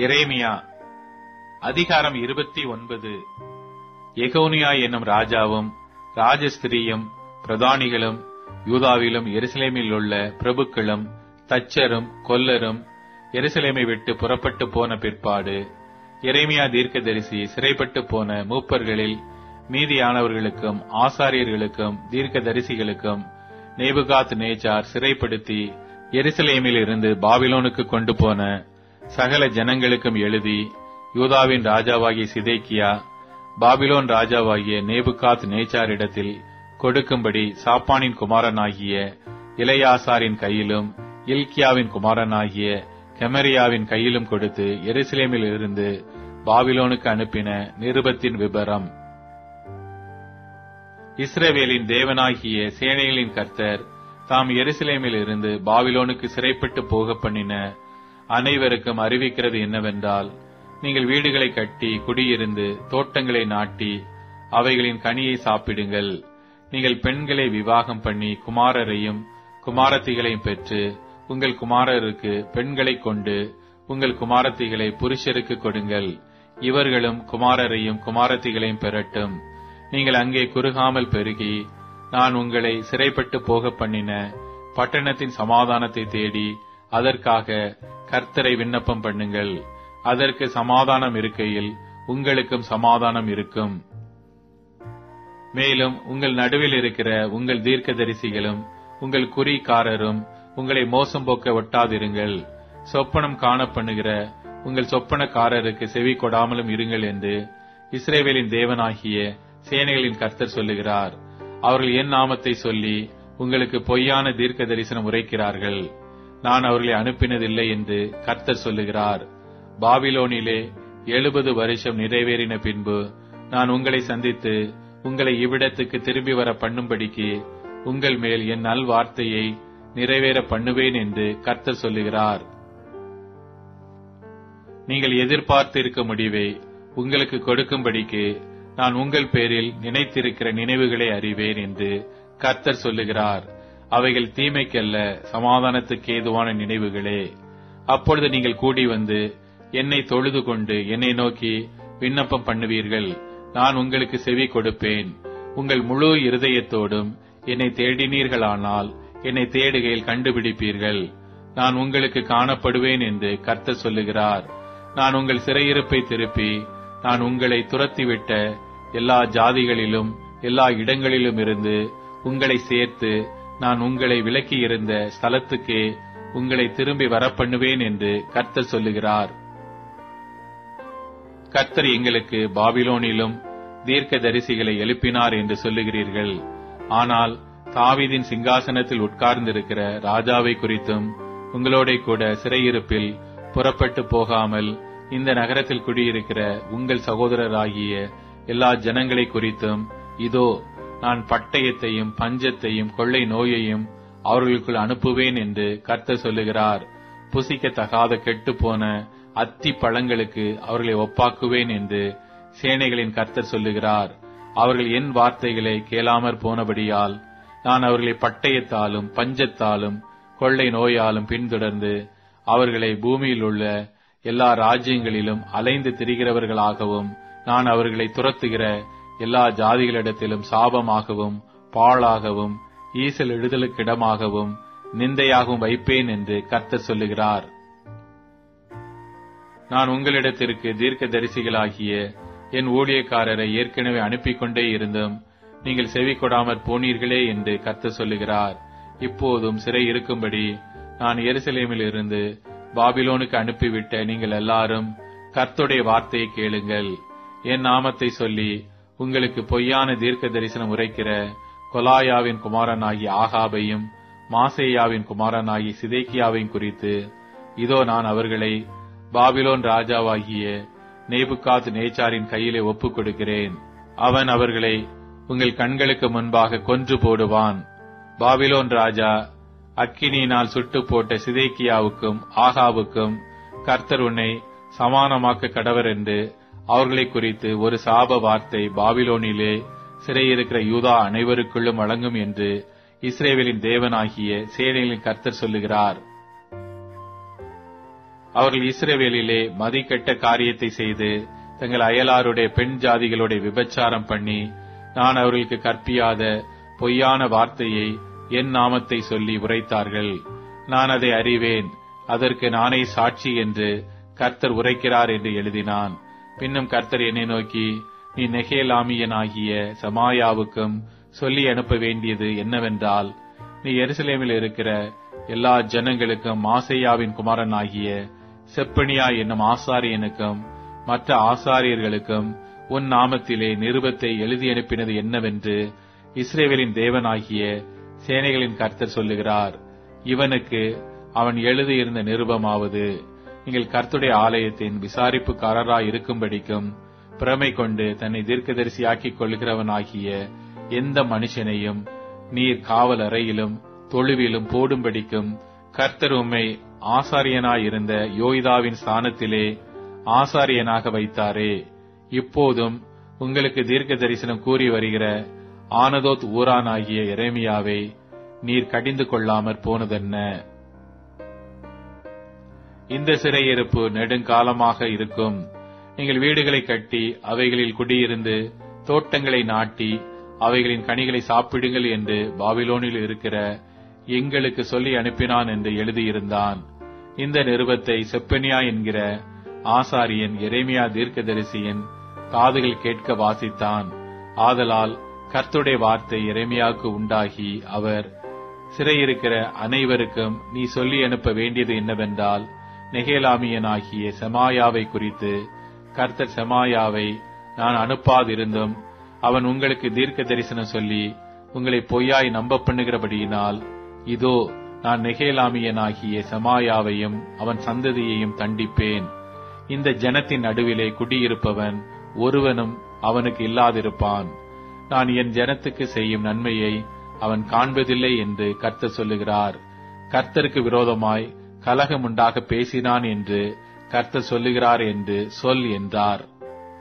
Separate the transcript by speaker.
Speaker 1: எரேமியா அதிகாரம் 29. எகோனியா என்னும் ராஜாவும் ராஜஸ்திரியும் பிரதானிகளும் யூதாவிலும் எருசலேமில் உள்ள பிரபுக்களும் தச்சரும் கொல்லரும் எருசலேமை விட்டு புறப்பட்டு போன பிற்பாடு எரேமியா தீர்க்கதரிசி சிறைப்பட்டு போன மூப்பர்களில் மீதியானவர்களுக்கும் ஆசாரியர்களுக்கும் தீர்க்கதரிசிகளுக்கும் நேபுகாத் நேச்சார் சிறைப்படுத்தி எருசலேமில் இருந்து பாபிலோனுக்கு கொண்டு போன சகல ஜனங்களுக்கும் எழுதி, யூதாவின் ராஜாவாகிய சிதேக்கியா பாபிலோன் ராஜாவாகிய நேபுகாத் நேச்சாரிடத்தில் கொடுக்கும்படி சாப்பானின் குமாரனாகிய இளையாசாரின் கையிலும் இல்கியாவின் குமாரனாகிய கெமரியாவின் கையிலும் கொடுத்து எருசலேமில் இருந்து பாபிலோனுக்கு அனுப்பின நிருபத்தின் விபரம். இஸ்ரவேலின் தேவனாகிய சேனைகளின் கர்த்தர் தாம் எருசலேமில் இருந்து பாபிலோனுக்கு சிறைப்பட்டு போக பண்ணின அனைவருக்கும் அறிவிக்கிறது என்னவென்றால், நீங்கள் வீடுகளை கட்டி குடியிருந்து தோட்டங்களை நாட்டி அவைகளின் கனியை சாப்பிடுங்கள். நீங்கள் பெண்களை விவாகம் பண்ணி குமாரரையும் குமாரத்திகளையும் பெற்று உங்கள் குமாரருக்கு பெண்களை கொண்டு உங்கள் குமாரத்திகளை புருஷருக்கு கொடுங்கள். இவர்களும் குமாரரையும் குமாரத்திகளையும் பெறட்டும். நீங்கள் அங்கே குறுகாமல் பெருகி நான் உங்களை சிறைப்பட்டு போக பண்ணின பட்டணத்தின் சமாதானத்தை தேடி அதற்காக கர்த்தரை விண்ணப்பம் பண்ணுங்கள். அதற்கு சமாதானம் இருக்கையில் உங்களுக்கும் சமாதானம் இருக்கும். மேலும் உங்கள் நடுவில் இருக்கிற உங்கள் தீர்க்கதரிசிகளும் உங்கள் குறிக்காரரும் உங்களை மோசம் போக்க ஒட்டாதிருங்கள். சொப்பனம் காண பண்ணுகிற உங்கள் சொப்பனக்காரருக்கு செவி கொடாமலும் இருங்கள் என்று இஸ்ரவேலின் தேவனாகிய சேனைகளின் கர்த்தர் சொல்லுகிறார். அவர்கள் என் நாமத்தை சொல்லி உங்களுக்கு பொய்யான தீர்க்க தரிசனம் உரைக்கிறார்கள். நான் அவர்களை அனுப்பினதில்லை என்று கர்த்தர் சொல்லுகிறார். பாபிலோனிலே 70 வருஷம் நிறைவேறின பின்பு நான் உங்களை சந்தித்து உங்களை இவ்விடத்துக்கு திரும்பி வர பண்ணும்படிக்கு உங்கள் மேல் என் நல் வார்த்தையை நிறைவேற பண்ணுவேன் என்று கர்த்தர் சொல்லுகிறார். நீங்கள் எதிர்பார்த்து இருக்க முடிவை உங்களுக்கு கொடுக்கும்படிக்கு நான் உங்கள் பேரில் நினைத்திருக்கிற நினைவுகளை அறிவேன் என்று கர்த்தர் சொல்லுகிறார். அவைகள் தீமைக்கல்ல, சமாதானத்துக்கு ஏதுவான நினைவுகளே. அப்பொழுது நீங்கள் கூடி வந்து என்னை தொழுது கொண்டு என்னை நோக்கி விண்ணப்பம் பண்ணுவீர்கள். நான் உங்களுக்கு செவி கொடுப்பேன். உங்கள் முழு இருதயத்தோடும் என்னை தேடினீர்களானால் என்னை தேடுகையில் கண்டுபிடிப்பீர்கள். நான் உங்களுக்கு காணப்படுவேன் என்று கர்த்தர் சொல்லுகிறார். நான் உங்கள் சிறையிருப்பை திருப்பி நான் உங்களை துரத்திவிட்ட எல்லா ஜாதிகளிலும் எல்லா இடங்களிலும் இருந்து உங்களை சேர்த்து நான் உங்களை விலக்கி இருந்த ஸ்தலத்துக்கே உங்களை திரும்பி வரப்பண்ணுவேன் என்று கர்த்தர் சொல்லுகிறார். கர்த்தர் எங்களுக்கு பாபிலோனிலும் தீர்க்க தரிசிகளை எழுப்பினார் என்று சொல்லுகிறீர்கள். ஆனால் தாவீதின் சிங்காசனத்தில் உட்கார்ந்திருக்கிற ராஜாவை குறித்தும் உங்களோட கூட சிறையிருப்பில் புறப்பட்டு போகாமல் இந்த நகரத்தில் குடியிருக்கிற உங்கள் சகோதரராகிய எல்லா ஜனங்களை குறித்தும் இதோ நான் பட்டயத்தையும் பஞ்சத்தையும் கொள்ளை நோயையும் அவர்களுக்குள் அனுப்புவேன் என்று கர்த்தர் சொல்லுகிறார். புசிக்கத்தகாத கெட்டுப்போன அத்தி பழங்களுக்கு அவர்களை ஒப்பாக்குவேன் என்று சேனைகளின் கர்த்தர் சொல்லுகிறார். அவர்கள் என் வார்த்தைகளை கேளாமற் போனபடியால் நான் அவர்களை பட்டயத்தாலும் பஞ்சத்தாலும் கொள்ளை நோயாலும் பின்தொடர்ந்து அவர்களை பூமியில் உள்ள எல்லா ராஜ்யங்களிலும் அலைந்து திரிகிறவர்களாகவும் நான் அவர்களை துரத்துகிற எல்லா ஜாதிகளிடத்திலும் சாபமாகவும் பாழாகவும் ஈசல் எழுதலுக்கிடமாகவும் நிந்தையாகவும் வைப்பேன் என்று கர்த்தர் சொல்லுகிறார். நான் உங்களிடத்திற்கு தீர்க்க தரிசிகளாகிய என் ஊழியக்காரரை ஏற்கனவே அனுப்பிக் கொண்டே இருந்தும் நீங்கள் செவி கொடாமற் போனீர்களே என்று கர்த்தர் சொல்லுகிறார். இப்போதும் சிறை இருக்கும்படி நான் எருசலேமில் இருந்து பாபிலோனுக்கு அனுப்பிவிட்ட நீங்கள் எல்லாரும் கர்த்தருடைய வார்த்தையை கேளுங்கள். என் நாமத்தை சொல்லி உங்களுக்கு பொய்யான தீர்க்க தரிசனம் உரைக்கிற கொலாயாவின் குமாரனாகிய ஆகாபையும் மாசேயாவின் குமாரனாகிய சிதேக்கியாவையும் குறித்து இதோ நான் அவர்களை பாபிலோன் ராஜாவாகிய நேபுகாத் நேச்சாரின் கையிலே ஒப்புக் கொடுக்கிறேன். அவன் அவர்களை உங்கள் கண்களுக்கு முன்பாக கொன்று போடுவான். பாபிலோன் ராஜா அக்கினியினால் சுட்டு போட்ட சிதேக்கியாவுக்கும் ஆகாவுக்கும் கர்த்தர் உன்னை சமானமாக்க கடவர் என்று அவர்களை குறித்து ஒரு சாப வார்த்தை பாபிலோனிலே சிறையிருக்கிற யூதா அனைவருக்குள்ளும் வழங்கும் என்று இஸ்ரவேலின் தேவனாகிய சேனைகளின் கர்த்தர் சொல்லுகிறார். அவர்கள் இஸ்ரவேலிலே மதிக்கெட்ட காரியத்தை செய்து தங்கள் அயலாருடைய பெண் ஜாதிகளுடைய விபச்சாரம் பண்ணி நான் அவர்களுக்கு கற்பியாத பொய்யான வார்த்தையை என் நாமத்தை சொல்லி உரைத்தார்கள். நான் அதை அறிவேன், அதற்கு நானே சாட்சி என்று கர்த்தர் உரைக்கிறார் என்று எழுதினான். பின்னும் கர்த்தர் என்னை நோக்கி, நீ நெகேலாமியனாகிய சமாயாவுக்கும் சொல்லி அனுப்ப வேண்டியது என்னவென்றால், நீ எருசலேமில் இருக்கிற எல்லா ஜனங்களுக்கும் மாசையாவின் குமாரனாகிய செப்பனியா என்னும் ஆசாரியனுக்கும் மற்ற ஆசாரியர்களுக்கும் உன் நாமத்திலே நிருபத்தை எழுதி அனுப்பினது என்னவென்று இஸ்ரவேலின் தேவனாகிய சேனைகளின் கர்த்தர் சொல்லுகிறார். இவனுக்கு அவன் எழுதியிருந்த நிருபமாவது, நீங்கள் கர்த்தருடைய ஆலயத்தின் விசாரிப்புக்காரராய் இருக்கும்படிக்கும் பிரமை கொண்டு தன்னை தீர்க்கதரிசியாக்கிக் கொள்கிறவனாகிய எந்த மனுஷனையும் நீர் காவல் அறையிலும் தொழுவிலும் போடும்படிக்கும் கர்த்தர் உம்மை ஆசாரியனாயிருந்த யோய்தாவின் ஸ்தானத்திலே ஆசாரியனாக வைத்தாரே. இப்போதும் உங்களுக்கு தீர்க்க தரிசனம் கூறி வருகிற ஆனதோத் ஊரானாகிய எரேமியாவை நீர் கடிந்து கொள்ளாமற் போனதென்ன? இந்த சிறையிருப்பு நெடுங்காலமாக இருக்கும். நீங்கள் வீடுகளை கட்டி அவைகளில் குடியிருந்து தோட்டங்களை நாட்டி அவைகளின் கனிகளை சாப்பிடுங்கள் என்று பாபிலோனில் இருக்கிற எங்களுக்கு சொல்லி அனுப்பினான் என்று எழுதியிருந்தான். இந்த நிருபத்தை செப்பனியா என்கிற ஆசாரியன் எரேமியா தீர்க்கதரிசியின் காதுகள் கேட்க வாசித்தான். ஆதலால் கர்த்தருடைய வார்த்தை எரேமியாவுக்கு உண்டாகி, அவர் சிறையிருக்கிற அனைவருக்கும் நீ சொல்லி அனுப்ப வேண்டியது என்னவென்றால், நெகேலாமியனாகிய செமாயாவை குறித்து கர்த்தர் செமாயாவை நான் அனுப்பாதிருந்தும் அவன் உங்களுக்கு தீர்க்க தரிசனம் சொல்லி உங்களை பொய்யாய் நம்ப பண்ணுகிறபடியினால், இதோ நான் நெகேலாமியனாகிய செமாயாவையும் அவன் சந்ததியையும் தண்டிப்பேன். இந்த ஜனத்தின் நடுவிலே குடியிருப்பவன் ஒருவனும் அவனுக்கு இல்லாதிருப்பான். நான் என் ஜனத்துக்கு செய்யும் நன்மையை அவன் காண்பதில்லை என்று கர்த்தர் சொல்லுகிறார். கர்த்தருக்கு விரோதமாய் கலகம் உண்டாக பேசினான் என்று கர்த்தர் சொல்லுகிறார் என்று சொல் என்றார்.